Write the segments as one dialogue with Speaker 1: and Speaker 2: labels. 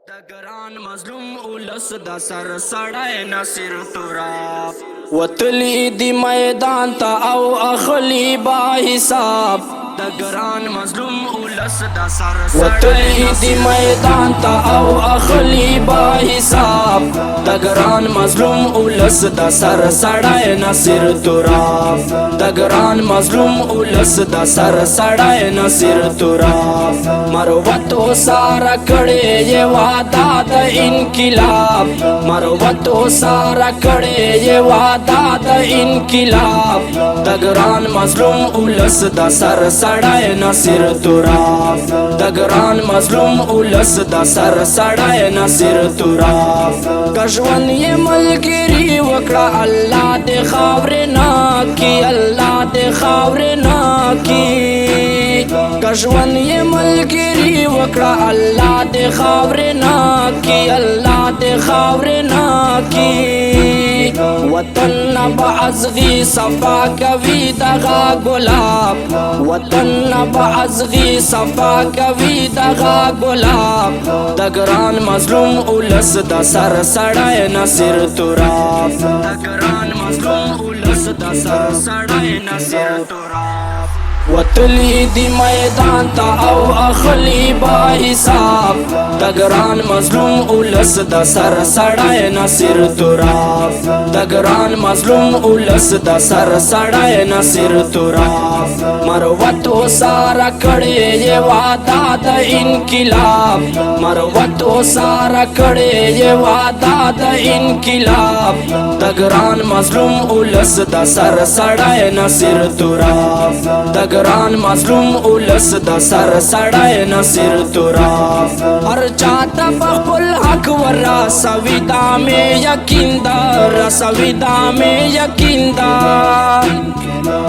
Speaker 1: د ګران مظلوم ولس د سر سړی نصیر تراب وتلی دی میدان ته او اخلی با حساب د ګران مظلوم ولس د سر وتلی دی میدان ته او اخلی با حساب د ګران مظلوم ولس د سر سړی نصیر تراب د ګران مظلوم ولس د سر سړی نصیر تراب مروتو سارا کړي یہ وعدہ د انقلاب مروتو سارا کړي یہ وعدہ د انقلاب د ګران مظلوم ولس د سر سړی نصیر تراب د ګران مظلوم ولس د سر سړی نصیر تراب کژون یې ملګری وکړه الله دې خاورې نه کی الله دې خاورې نه کی کژون یې ملګری وکړه الله دې خاورې نه کی الله دې خاورې نه کی وطن نبا ازغی صفا کوي دغه ګلاب وطن نبا ازغی صفا کوي دغه ګلاب د ګران مظلوم ولس د سر سړی نصیر تراب د ګران مظلوم ولس د سر سړی نصیر تراب وتلی دی میدان ته او اخلی با حساب د ګران مظلوم ولس د سر سړی نصیر تراب د ګران مظلوم ولس د سر سړی نصیر تراب مروتو سارا کړي یہ وعدہ د انقلاب مروتو سارا کړي یہ وعدہ د انقلاب د ګران مظلوم ولس د سر سړی نصیر تراب د ګران مظلوم ولس د سر سړی نصیر تراب هر چاته خپل حق ور رسوي دا مې یقین دا رسوي دا مې یقین دا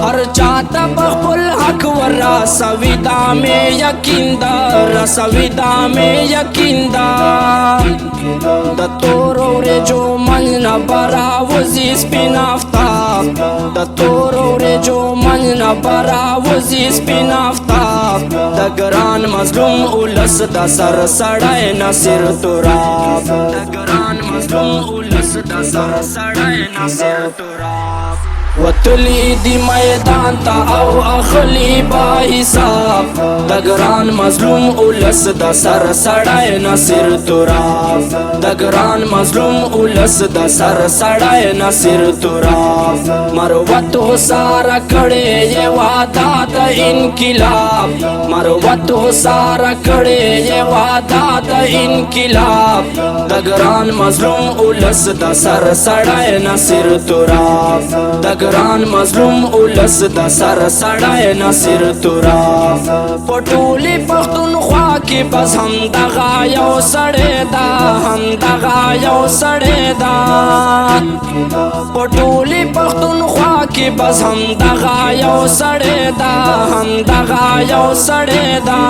Speaker 1: هر چاته خپل حق ور رسوي دا مې یقین دا رسوي دا مې یقین دا د تور ورځو منځ نه براوزي سپین آفتاب د تور ورځو منځ نه براوزي سپین آفتاب د ګران مظلوم ولس د سر سړی نصیر تراب د ګران مظلوم ولس د سر سړی نصیر تراب وتلی دی میدان ته او اخلی با حساب د ګران مظلوم ولس د سر سړی نصیر تراب د ګران مظلوم ولس د سر سړی نصیر تراب مروتو سارا کړي یہ وعدہ د انقلاب مروتو سارا کړي یہ وعدہ د انقلاب د ګران مظلوم ولس د سر سړی نصیر تراب د ګران مظلوم ولس د سر سړی نصیر تراب پټولی پښتونخوا کې بس هم دغه یو سړی دا هم دغه یو سړی دا پټولی پښتونخوا کې بس هم دغه یو سړی دا هم دغه یو سړی دا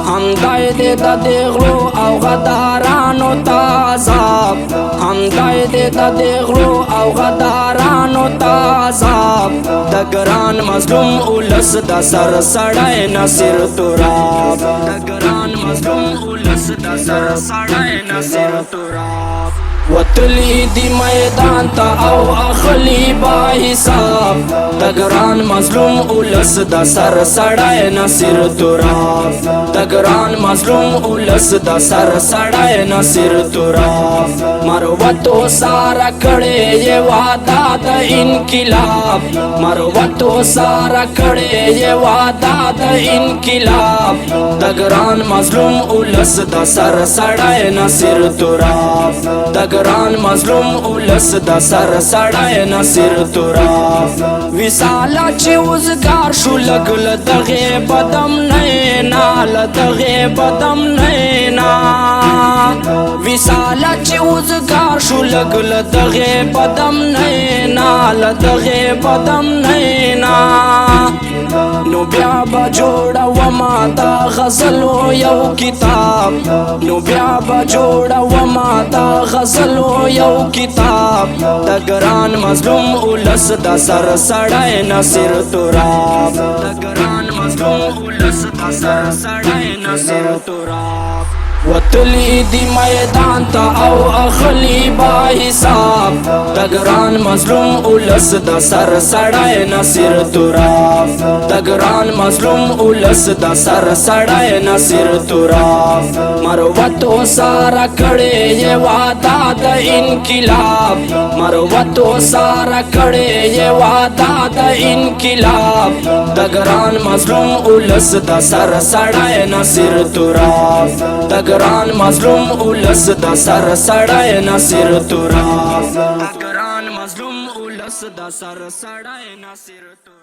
Speaker 1: هم دای دې د غلو او غدارانو تعذاب هم دای دې د غلو او غدارانو تعذاب د ګران مظلوم ولس د سر سړی نصیر تراب د ګران مظلوم ولس د سر سړی نصیر تراب وتلی دی میدان ته او اخلی با حساب د ګران مظلوم ولس د سر سړی نصیر تراب د ګران مظلوم ولس د سر سړی نصیر تراب مروتو سارا کړي یہ وعدہ د انقلاب مروتو سارا کړي یہ وعدہ د انقلاب د ګران مظلوم ولس د سر سړی نصیر تراب د ګران مظلوم ولس د سر سړی نصیر تراب وصاله چې وزګار شو لګل دغه بدم نه نال دغه بدم نه نا وصاله چې وزګار شو لګل دغه بدم نه نال دغه بدم نه نا نو بیا با جوړه و ما دا غزلو یو کتاب نو بیا با جوړه و ما دا غزلو یو کتاب د ګران مظلوم ولس د سر سړی نصیر تراب د ګران مظلوم ولس د سر سړی نصیر تراب وتلی دی میدان تا او اخلی با حساب د ګران مظلوم اولس د سر سړی نصیر تراب د ګران مظلوم اولس د سر سړی نصیر تراب مروت و سارا کړي یې وعده د انقلاب مروت و سارا کړي یې وعده د انقلاب د ګران مظلوم اولس د سر سړی نصیر تراب د ګران مظلوم اولس د سر سړی نصیر تراب د ګران مظلوم اولس د سر سړی نصیر تراب